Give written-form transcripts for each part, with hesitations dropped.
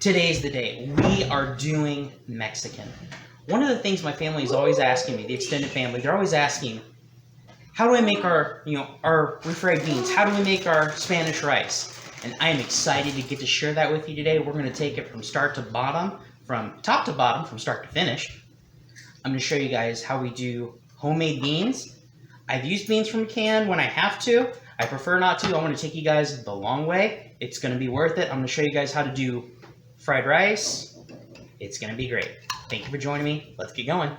Today's the day. We are doing Mexican. One of the things my family is always asking me, the extended family, they're always asking, how do I make our refried beans? How do we make our Spanish rice? And I am excited to get to share that with you today. We're going to take it from start to bottom, from top to bottom, from start to finish. I'm going to show you guys how we do homemade beans. I've used beans from a can when I have to. I prefer not to. I want to take you guys the long way. It's going to be worth it. I'm going to show you guys how to do fried rice. It's going to be great. Thank you for joining me. Let's get going.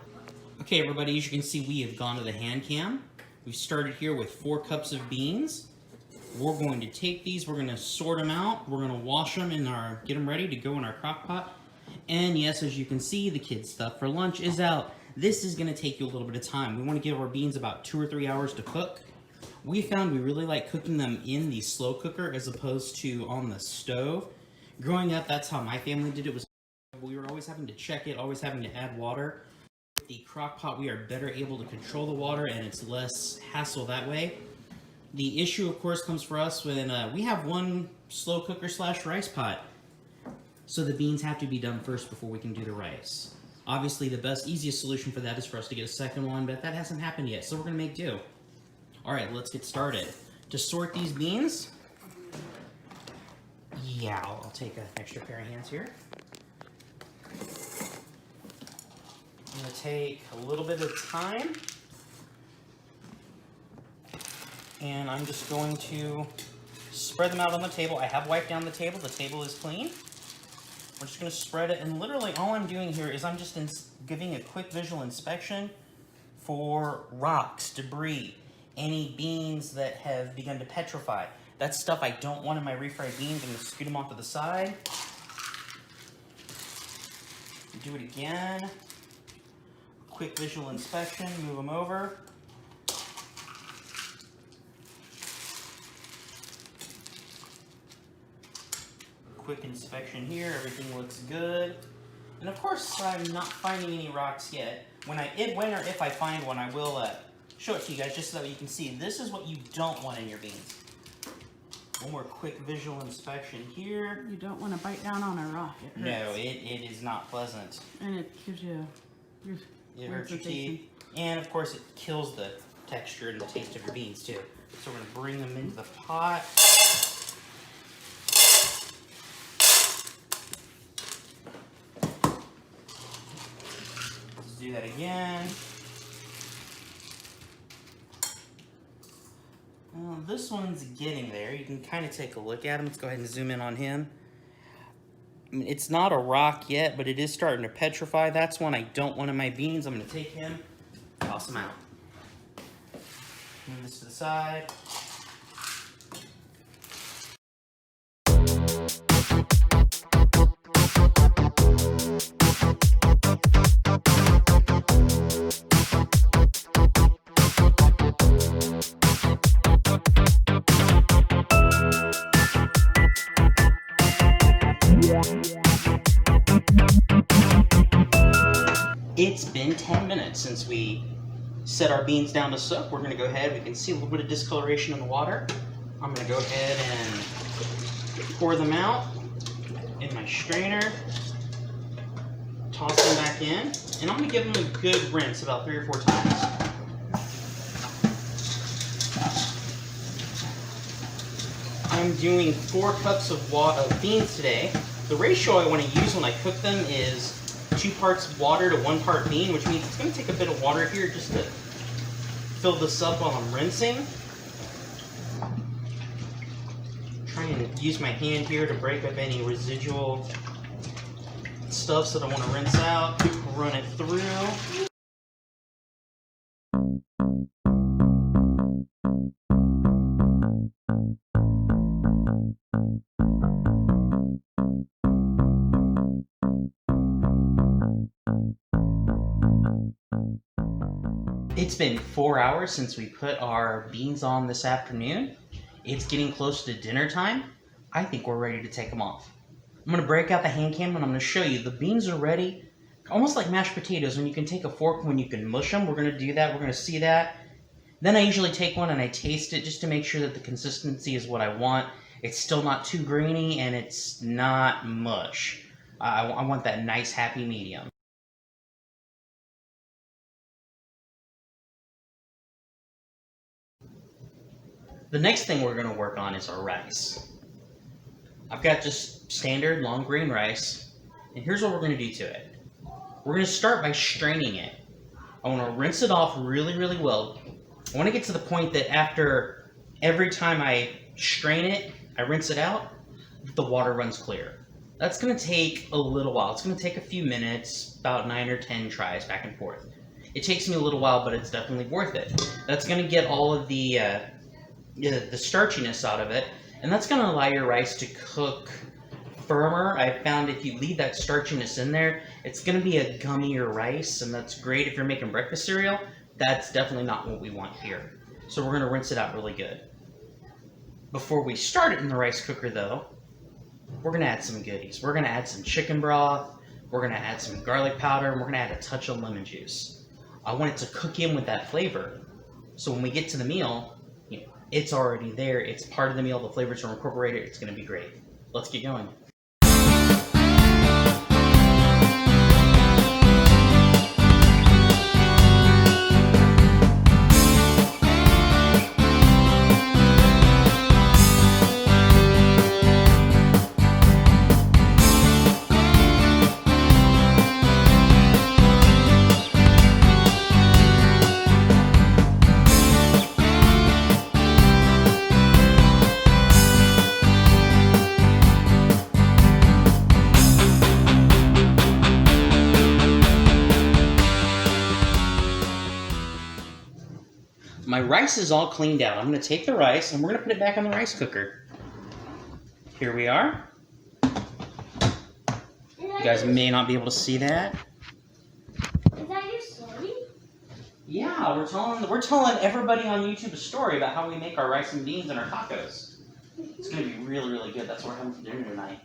Okay, everybody, as you can see, we have gone to the hand cam. We started here with 4 cups of beans. We're going to take these, we're going to sort them out, we're going to wash them get them ready to go in our crock pot. And yes, as you can see, the kids' stuff for lunch is out. This is going to take you a little bit of time. We want to give our beans about 2 or 3 hours to cook. We found we really like cooking them in the slow cooker as opposed to on the stove. Growing up, that's how my family did it. We were always having to check it, always having to add water. With the crock pot, we are better able to control the water and it's less hassle that way. The issue, of course, comes for us when we have one slow cooker / rice pot. So the beans have to be done first before we can do the rice. Obviously, the best, easiest solution for that is for us to get a second one, but that hasn't happened yet, so we're going to make do. All right, let's get started. To sort these beans, I'll take an extra pair of hands here. I'm going to take a little bit of time, and I'm just going to spread them out on the table. I have wiped down the table. The table is clean. We're just going to spread it, and literally all I'm doing here is I'm just giving a quick visual inspection for rocks, debris, any beans that have begun to petrify. That's stuff I don't want in my refried beans. I'm going to scoot them off to the side. Do it again. Quick visual inspection, move them over. Quick inspection here, everything looks good. And of course, I'm not finding any rocks yet. When or if I find one, I will show it to you guys just so that you can see. This is what you don't want in your beans. One more quick visual inspection here. You don't want to bite down on a rock. It hurts. No, it is not pleasant. And it gives you... It hurts your teeth. And of course, it kills the texture and the taste of your beans too. So we're going to bring them into the pot. Let's do that again. Well, this one's getting there. You can kind of take a look at him. Let's go ahead and zoom in on him. I mean, it's not a rock yet, but it is starting to petrify. That's one I don't want in my beans. I'm going to take him, toss him out. Move this to the side. It's been 10 minutes since we set our beans down to soak. We're going to go ahead. We can see a little bit of discoloration in the water. I'm going to go ahead and pour them out in my strainer. Toss them back in. And I'm going to give them a good rinse about 3 or 4 times. I'm doing 4 cups of beans today. The ratio I want to use when I cook them is 2 parts water to 1 part bean, which means it's going to take a bit of water here just to fill this up while I'm rinsing. Trying to use my hand here to break up any residual stuff that I want to rinse out. Run it through. It's been 4 hours since we put our beans on this afternoon. It's getting close to dinner time. I think we're ready to take them off. I'm going to break out the hand cam and I'm going to show you the beans are ready. Almost like mashed potatoes when you can take a fork when you can mush them. We're going to do that. We're going to see that. Then I usually take one and I taste it just to make sure that the consistency is what I want. It's still not too grainy and it's not mush. I want that nice happy medium. The next thing we're going to work on is our rice. I've got just standard long grain rice, and here's what we're going to do to it. We're going to start by straining it. I want to rinse it off really, really well. I want to get to the point that after every time I strain it, I rinse it out, the water runs clear. That's going to take a little while. It's going to take a few minutes, about 9 or 10 tries back and forth. It takes me a little while, but it's definitely worth it. That's going to get all of the starchiness out of it, and that's going to allow your rice to cook firmer. I found if you leave that starchiness in there, it's going to be a gummier rice, and that's great if you're making breakfast cereal. That's definitely not what we want here. So we're going to rinse it out really good. Before we start it in the rice cooker though, we're going to add some goodies. We're going to add some chicken broth, we're going to add some garlic powder, and we're going to add a touch of lemon juice. I want it to cook in with that flavor. So when we get to the meal, it's already there. It's part of the meal. The flavors are incorporated. It's going to be great. Let's get going. My rice is all cleaned out. I'm going to take the rice and we're going to put it back on the rice cooker. Here we are. You guys may not be able to see that. Is that your story? Yeah, we're telling everybody on YouTube a story about how we make our rice and beans and our tacos. It's going to be really, really good. That's what we're having for dinner tonight.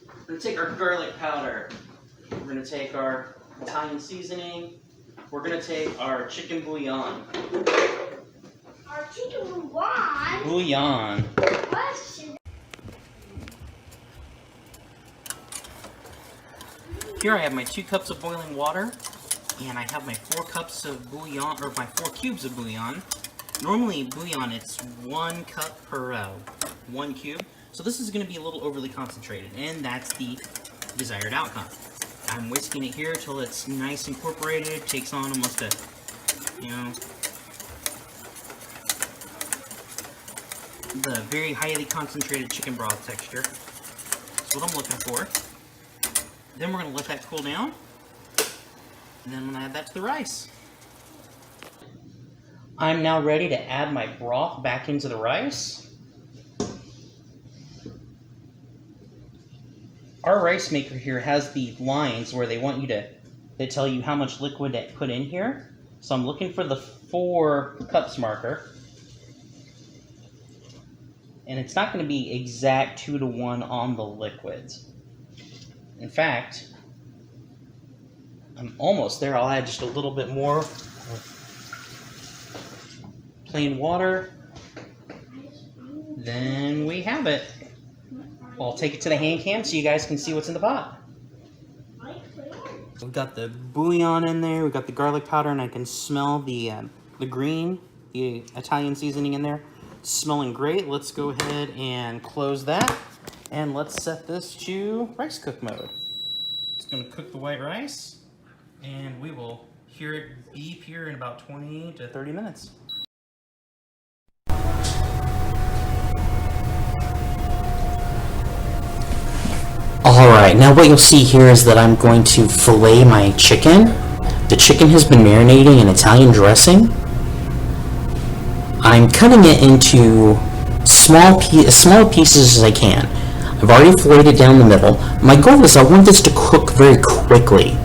We're going to take our garlic powder. We're going to take our Italian seasoning. We're going to take our chicken bouillon. Our chicken bouillon? Bouillon. Here I have my 2 cups of boiling water, and I have my 4 cups of bouillon, or my 4 cubes of bouillon. Normally bouillon, it's 1 cup per 1 cube, so this is going to be a little overly concentrated, and that's the desired outcome. I'm whisking it here till it's nice incorporated, takes on almost a, the very highly concentrated chicken broth texture. That's what I'm looking for. Then we're going to let that cool down, and then I'm going to add that to the rice. I'm now ready to add my broth back into the rice. Our rice maker here has the lines where they tell you how much liquid to put in here. So I'm looking for the 4 cups marker. And it's not going to be exact 2 to 1 on the liquids. In fact, I'm almost there. I'll add just a little bit more plain water. Then we have it. I'll take it to the hand cam so you guys can see what's in the pot. We've got the bouillon in there, we've got the garlic powder, and I can smell the green, the Italian seasoning in there. It's smelling great. Let's go ahead and close that, and let's set this to rice cook mode. It's going to cook the white rice, and we will hear it beep here in about 20 to 30 minutes. Alright, now what you'll see here is that I'm going to fillet my chicken. The chicken has been marinating in Italian dressing. I'm cutting it into small pieces as I can. I've already filleted it down the middle. My goal is I want this to cook very quickly.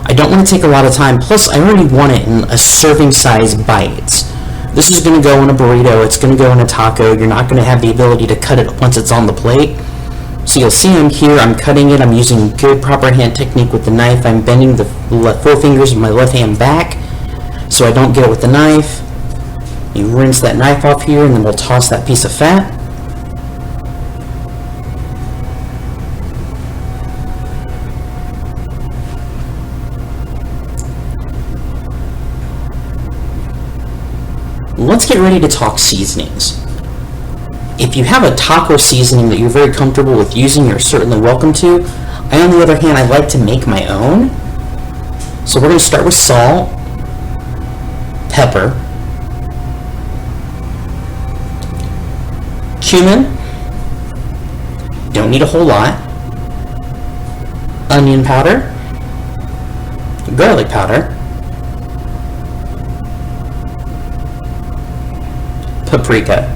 I don't want to take a lot of time, plus I already want it in a serving size bites. This is going to go in a burrito, it's going to go in a taco. You're not going to have the ability to cut it once it's on the plate. So you'll see I'm here, I'm cutting it, I'm using good proper hand technique with the knife. I'm bending the 4 fingers of my left hand back so I don't get it with the knife. You rinse that knife off here, and then we'll toss that piece of fat. let's get ready to talk seasonings. If you have a taco seasoning that you're very comfortable with using, you're certainly welcome to. I, on the other hand, I like to make my own. So we're going to start with salt, pepper, cumin, don't need a whole lot, onion powder, garlic powder, paprika.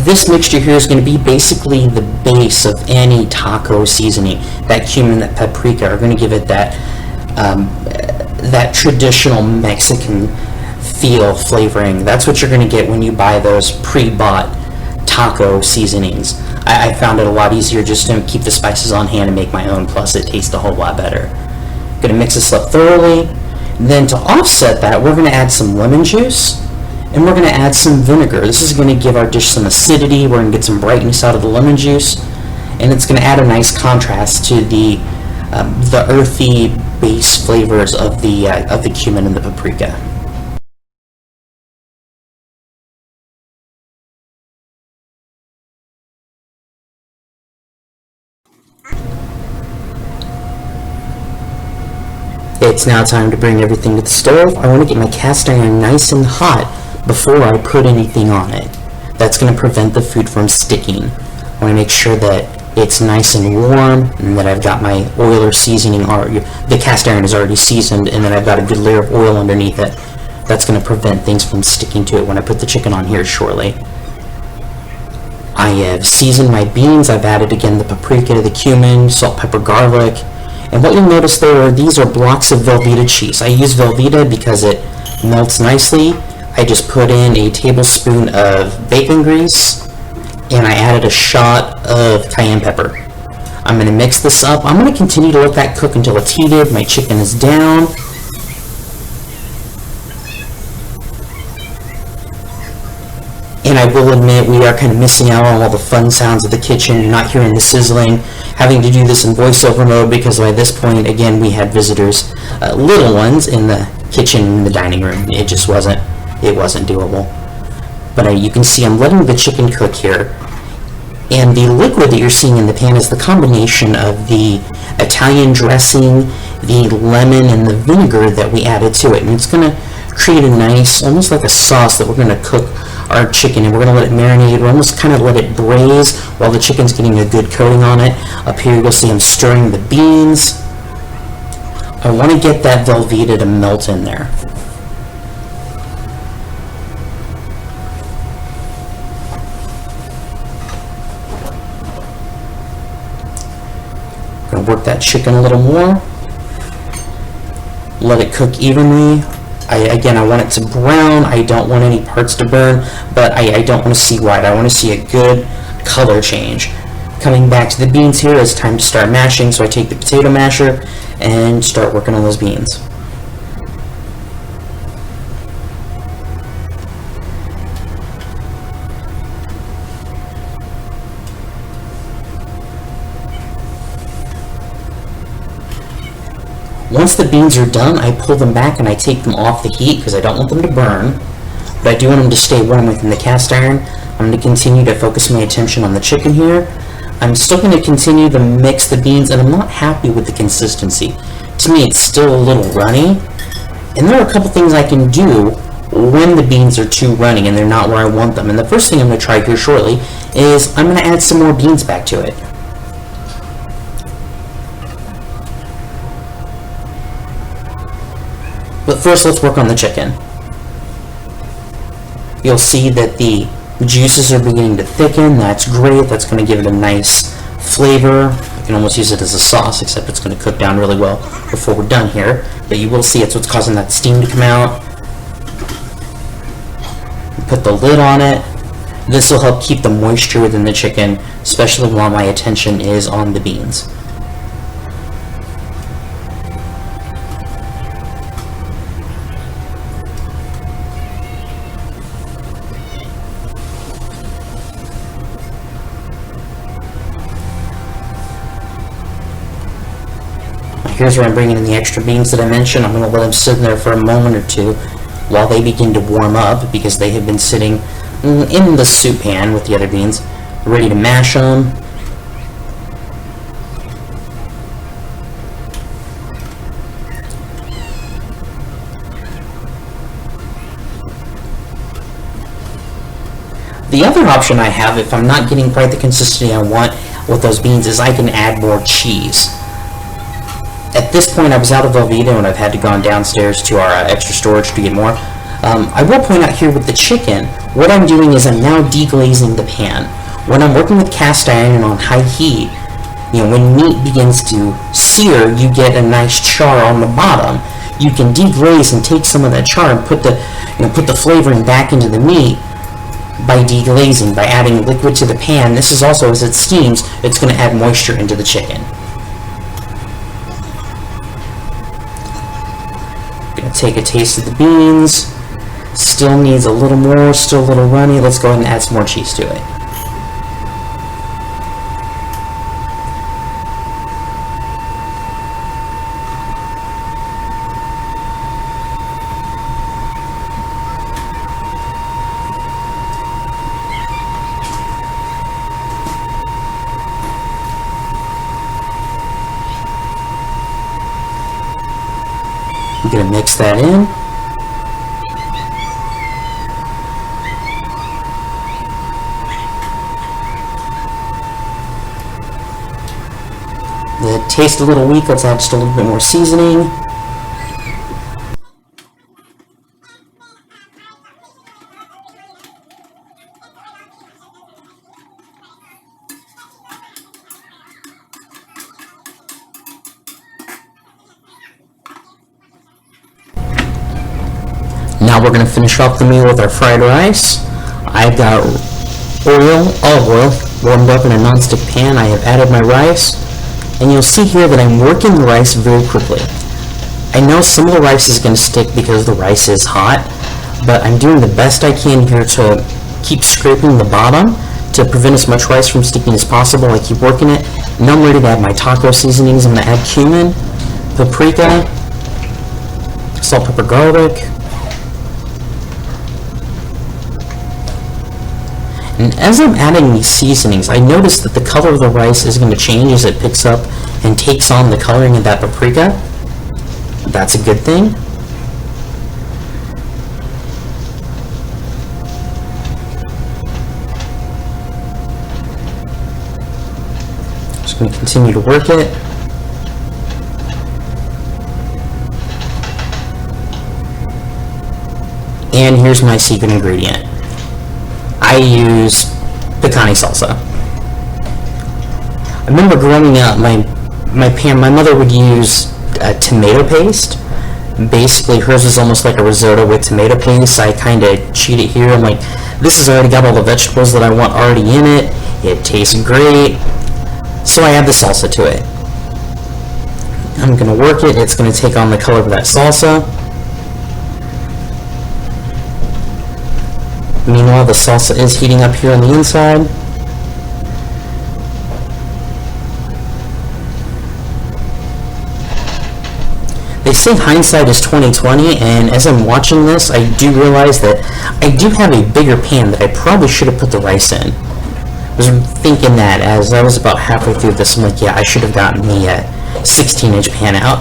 This mixture here is going to be basically the base of any taco seasoning. That cumin, that paprika are going to give it that that traditional Mexican flavoring. That's what you're going to get when you buy those pre-bought taco seasonings. I found it a lot easier just to keep the spices on hand and make my own, plus it tastes a whole lot better. Going to mix this up thoroughly. Then to offset that, we're going to add some lemon juice, and we're going to add some vinegar. This is going to give our dish some acidity. We're going to get some brightness out of the lemon juice, and it's going to add a nice contrast to the earthy base flavors of the cumin and the paprika. It's now time to bring everything to the stove. I want to get my cast iron nice and hot before I put anything on it. That's going to prevent the food from sticking. I want to make sure that it's nice and warm, and that I've got my oil or seasoning, the cast iron is already seasoned, and then I've got a good layer of oil underneath it. That's going to prevent things from sticking to it when I put the chicken on here shortly. I have seasoned my beans. I've added again the paprika, the cumin, salt, pepper, garlic. And what you'll notice there are these are blocks of Velveeta cheese. I use Velveeta because it melts nicely. I just put in a tablespoon of bacon grease, and I added a shot of cayenne pepper. I'm going to mix this up. I'm going to continue to let that cook until it's heated. My chicken is down. And I will admit, we are kind of missing out on all the fun sounds of the kitchen. You're not hearing the sizzling. Having to do this in voiceover mode because by this point, again, we had visitors, little ones, in the kitchen, in the dining room. It just wasn't doable. But you can see I'm letting the chicken cook here. And the liquid that you're seeing in the pan is the combination of the Italian dressing, the lemon, and the vinegar that we added to it. And it's going to create a nice, almost like a sauce that we're going to cook our chicken, and we're going to let it marinate. We're almost kind of let it braise while the chicken's getting a good coating on it. Up here you'll see I'm stirring the beans. I want to get that Velveeta to melt in there. Going to work that chicken a little more. Let it cook evenly. Again, I want it to brown. I don't want any parts to burn, but I don't want to see white. I want to see a good color change. Coming back to the beans here, it's time to start mashing, so I take the potato masher and start working on those beans. Once the beans are done, I pull them back and I take them off the heat because I don't want them to burn, but I do want them to stay warm within the cast iron. I'm going to continue to focus my attention on the chicken here. I'm still going to continue to mix the beans, and I'm not happy with the consistency. To me, it's still a little runny, and there are a couple things I can do when the beans are too runny and they're not where I want them. And the first thing I'm going to try here shortly is I'm going to add some more beans back to it. But first, let's work on the chicken. You'll see that the juices are beginning to thicken. That's great. That's going to give it a nice flavor. You can almost use it as a sauce, except it's going to cook down really well before we're done here. But you will see it's what's causing that steam to come out. Put the lid on it. This will help keep the moisture within the chicken, especially while my attention is on the beans. Here's where I'm bringing in the extra beans that I mentioned. I'm going to let them sit in there for a moment or two. while they begin to warm up because they have been sitting in the soup pan with the other beans, ready to mash them. The other option I have, if I'm not getting quite the consistency I want with those beans, is I can add more cheese. At this point, I was out of Velveeta and I've had to go downstairs to our extra storage to get more. I will point out here with the chicken, what I'm doing is I'm now deglazing the pan. When I'm working with cast iron on high heat, when meat begins to sear, you get a nice char on the bottom. You can deglaze and take some of that char and put the flavoring back into the meat by deglazing, by adding liquid to the pan. This is also, as it steams, it's going to add moisture into the chicken. Going to take a taste of the beans. Still needs a little more, still a little runny. Let's go ahead and add some more cheese to it. I'm going to mix that in. The taste a little weak, let's add just a little bit more seasoning. Now we're going to finish off the meal with our fried rice. I've got olive oil, warmed up in a non-stick pan. I have added my rice, and you'll see here that I'm working the rice very quickly. I know some of the rice is going to stick because the rice is hot, but I'm doing the best I can here to keep scraping the bottom to prevent as much rice from sticking as possible. I keep working it. Now I'm ready to add my taco seasonings. I'm going to add cumin, paprika, salt, pepper, garlic. And as I'm adding these seasonings, I notice that the color of the rice is going to change as it picks up and takes on the coloring of that paprika. That's a good thing. Just going to continue to work it. And here's my secret ingredient. I use picante salsa. I remember growing up, my mother would use tomato paste. Basically, hers is almost like a risotto with tomato paste. I kind of cheat it here. I'm like, this has already got all the vegetables that I want already in it. It tastes great. So I add the salsa to it. I'm going to work it. It's going to take on the color of that salsa. Meanwhile, the salsa is heating up here on the inside. They say hindsight is 20/20, and as I'm watching this, I do realize that I do have a bigger pan that I probably should have put the rice in. I was thinking that as I was about halfway through this, I'm like, yeah, I should have gotten the 16-inch pan out.